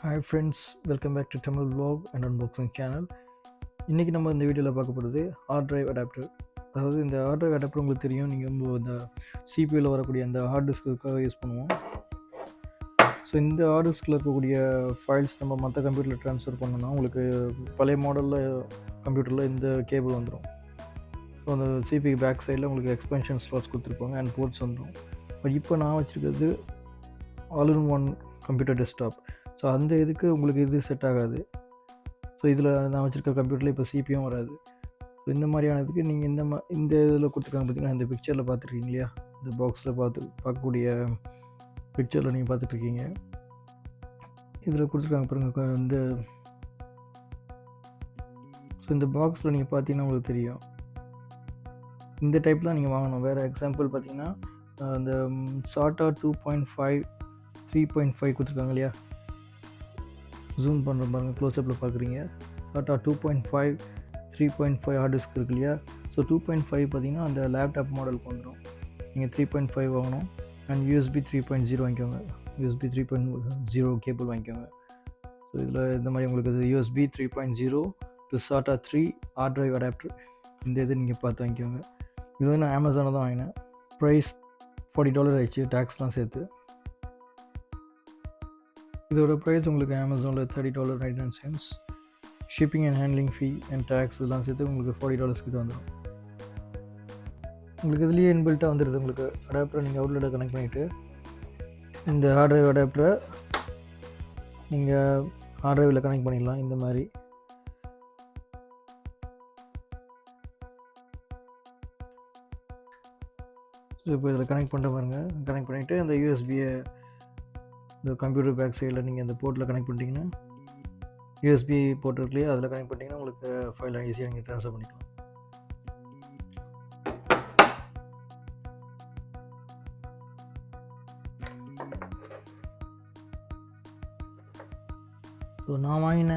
Hi friends, welcome back to Tamil vlog and unboxing channel. இன்றைக்கி நம்ம இந்த வீடியோவில் பார்க்க போகிறது ஹார்ட் டிரைவ் அடாப்டர். அதாவது இந்த ஹார்ட் டிரைவ் அடாப்டர் உங்களுக்கு தெரியும், நீங்கள் இந்த சிபியூவில் வரக்கூடிய அந்த ஹார்ட் டிஸ்க்குக்காக யூஸ் பண்ணுவோம். ஸோ இந்த ஹார்ட் டிஸ்கில் இருக்கக்கூடிய ஃபைல்ஸ் நம்ம மற்ற கம்ப்யூட்டரில் ட்ரான்ஸ்ஃபர் பண்ணோன்னா உங்களுக்கு பழைய மாடலில் கம்ப்யூட்டரில் இந்த கேபிள் வந்துடும். ஸோ அந்த சிபி பேக் சைடில் உங்களுக்கு எக்ஸ்பென்ஷன் ஸ்லாட்ஸ் கொடுத்துருப்பாங்க அண்ட் போர்ட்ஸ் வந்துடும். பட் இப்போ நான் வச்சுருக்கிறது all in one computer desktop. So அந்த இதுக்கு உங்களுக்கு இது செட் ஆகாது. ஸோ இதில் நான் வச்சுருக்க கம்ப்யூட்டரில் இப்போ சிபியும் வராது. ஸோ இந்த மாதிரியானதுக்கு நீங்கள் இந்த இதில் கொடுத்துருக்காங்க பார்த்தீங்கன்னா, இந்த பிக்சரில் பார்த்துருக்கீங்க இல்லையா, இந்த பாக்ஸில் பார்க்கக்கூடிய பிக்சரில் நீங்கள் பார்த்துட்ருக்கீங்க. இதில் கொடுத்துருக்காங்க பாருங்க ஸோ இந்த பாக்ஸில் நீங்கள் பார்த்தீங்கன்னா உங்களுக்கு தெரியும், இந்த டைப் தான் நீங்கள் வாங்கணும். வேறு எக்ஸாம்பிள் பார்த்தீங்கன்னா, இந்த SATA 2.5 3.5 கொடுத்துருக்காங்க இல்லையா, ஜூம் பண்ணுற பாருங்கள், க்ளோஸ்அப்பில் பார்க்குறீங்க. SATA 2.5 3.5 ஹார்ட் டிஸ்க் இருக்கு இல்லையா. ஸோ 2.5 பார்த்தீங்கன்னா அந்த லேப்டாப் மாடலுக்கு வந்துடும். நீங்கள் 3.5 வாங்கணும் அண்ட் USB 3.0 வாங்கிக்கோங்க. USB 3.0 கேபிள் வாங்கிக்கோங்க. ஸோ இதில் இந்த மாதிரி உங்களுக்கு USB 3.0 to SATA 3 hard drive adapter, இந்த இது நீங்கள் பார்த்து வாங்கிக்கோங்க. இது வந்து நான் அமேசானில் தான் வாங்கினேன். ப்ரைஸ் $40 ஆயிடுச்சு, டேக்ஸ்லாம் சேர்த்து. இதோட ப்ரைஸ் உங்களுக்கு அமேசானில் $30.99. Shipping and handling fee and tax இதெல்லாம் சேர்த்து உங்களுக்கு $40 கிட்ட வந்துடும். உங்களுக்கு இதுலேயே இன்பில்ட்டாக வந்துடுது. உங்களுக்கு அடாப்டரை நீங்கள் அவுட்லெட்டை கனெக்ட் பண்ணிவிட்டு இந்த ஹார்ட் டிரைவ் அடாப்டரை நீங்கள் ஹார்ட் டிரைவில் கனெக்ட் பண்ணிடலாம். இந்த மாதிரி ஸோ இப்போ இதில் கனெக்ட் பண்ணிட்டு பாருங்கள். கனெக்ட் பண்ணிவிட்டு அந்த யூஎஸ்பியை இந்த கம்ப்யூட்டர் பேக் சைடில் நீங்கள் அந்த போர்ட்டில் கனெக்ட் பண்ணிட்டீங்கன்னா, யூஎஸ்பி போர்ட் இருக்கு இல்லையா, அதில் கனெக்ட் பண்ணிட்டீங்கன்னா உங்களுக்கு ஃபைலை ஈஸியாக நீங்கள் ட்ரான்ஸ்ஃபர் பண்ணிக்கலாம். ஸோ நான் வாங்கின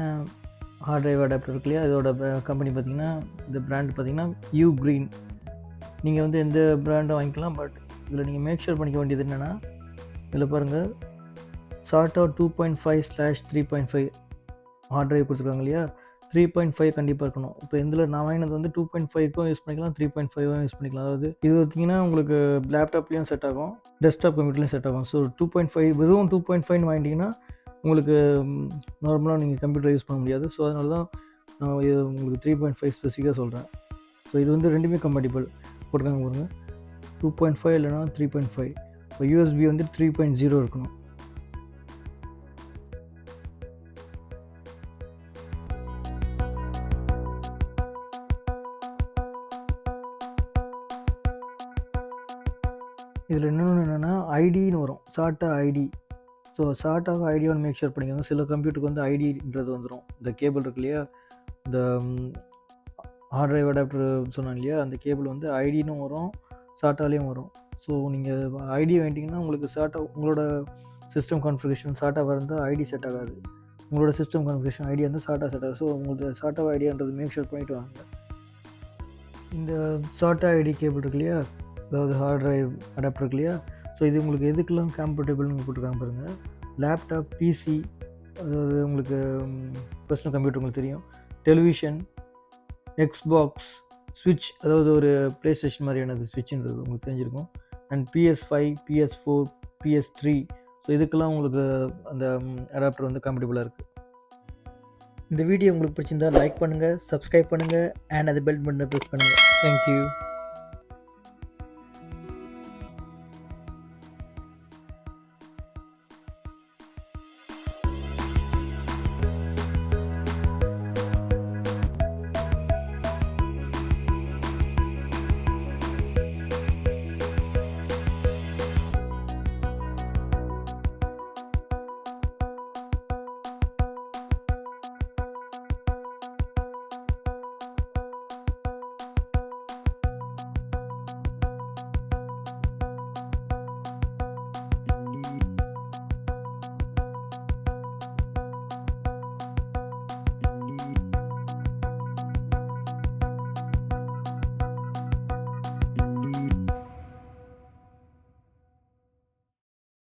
ஹார்ட் டிரைவ் அடாப்டர் இருக்கு இல்லையா, இதோட கம்பெனி பார்த்திங்கன்னா, இந்த பிராண்ட் பார்த்திங்கன்னா யூ க்ரீன். நீங்கள் வந்து எந்த பிராண்டும் வாங்கிக்கலாம். பட் இதில் நீங்கள் மேக் ஷூர் பண்ணிக்க வேண்டியது என்னென்னா, இதில் பாருங்கள் SATA 2.5/3.5 ஹார்ட் டிரைவ் கொடுத்துருக்காங்க இல்லையா, 3.5 கண்டிப்பாக இருக்கணும். இப்போ இதில் நான் வாங்கினது வந்து 2.5க்கும் யூஸ் பண்ணிக்கலாம், 3.5க்கும் யூஸ் பண்ணிக்கலாம். அதாவது இது பார்த்திங்கன்னா உங்களுக்கு லேப்டாப்லேயும் செட் ஆகும், டெஸ்க்டாப் கம்ப்யூட்டர்லேயும் செட் ஆகும். ஸோ 2.5 வெறும் 2.5 வாங்கிட்டிங்கன்னா உங்களுக்கு நார்மலாக நீங்கள் கம்ப்யூட்டர் யூஸ் பண்ண முடியாது. ஸோ அதனால தான் நான் உங்களுக்கு 3.5 ஸ்பெசிஃபிக்காக சொல்கிறேன். ஸோ இது வந்து ரெண்டுமே கம்பேட்டிபிள் போட்டிருக்காங்க பாருங்க, 2.5 இல்லைனா 3.5. இப்போ யூஎஸ்பி வந்து 3.0 இருக்கணும். இதில் இன்னொன்று என்னென்னா, ஐடின்னு வரும், SATA ஐடி. ஸோ SATA ஐடியான்னு மேக் ஷூர் பண்ணிக்கோங்க. சில கம்ப்யூட்டருக்கு வந்து ஐடின்றது வந்துடும். இந்த கேபிள் இருக்கு இல்லையா, இந்த ஹார்ட் டிரைவ் அடாப்டர் சொன்னாங்க இல்லையா, அந்த கேபிள் வந்து ஐடின்னு வரும், SATAலேயும் வரும். ஸோ நீங்கள் ஐடி வாங்கிட்டிங்கன்னா உங்களுக்கு உங்களோட சிஸ்டம் கான்ஃபிகரேஷன் SATA இருந்தால் ஐடி செட் ஆகாது. உங்களோட சிஸ்டம் கான்ஃபிகரேஷன் ஐடியா வந்து SATA செட் ஆகாது. ஸோ உங்களுக்கு SATA ஐடியான்றது மேக் ஷூர் பண்ணிவிட்டு வாங்க. இந்த SATA ஐடி கேபிள் இருக்கு இல்லையா, அதாவது ஹார்ட் டிரைவ் அடாப்டர் இருக்கு இல்லையா, ஸோ இது உங்களுக்கு எதுக்கெல்லாம் கம்ஃபர்டபுள்னு போட்டுருக்காங்க பாருங்கள். லேப்டாப், பிசி, அதாவது உங்களுக்கு பர்சனல் கம்ப்யூட்டர் உங்களுக்கு தெரியும், டெலிவிஷன், எக்ஸ்பாக்ஸ், ஸ்விட்ச், அதாவது ஒரு ப்ளே ஸ்டேஷன் மாதிரியானது ஸ்விட்ச்ன்றது உங்களுக்கு தெரிஞ்சிருக்கும், and PS5, PS4, PS3. So இதுக்கெல்லாம் உங்களுக்கு அந்த அடாப்டர் வந்து கம்ஃபர்டபுளாக இருக்குது. இந்த வீடியோ உங்களுக்கு பிடிச்சிருந்தால் லைக் பண்ணுங்கள், சப்ஸ்கிரைப் பண்ணுங்கள் அண்ட் அது பெல் பட்டனை ப்ரெஸ் பண்ணுங்கள். தேங்க்யூ.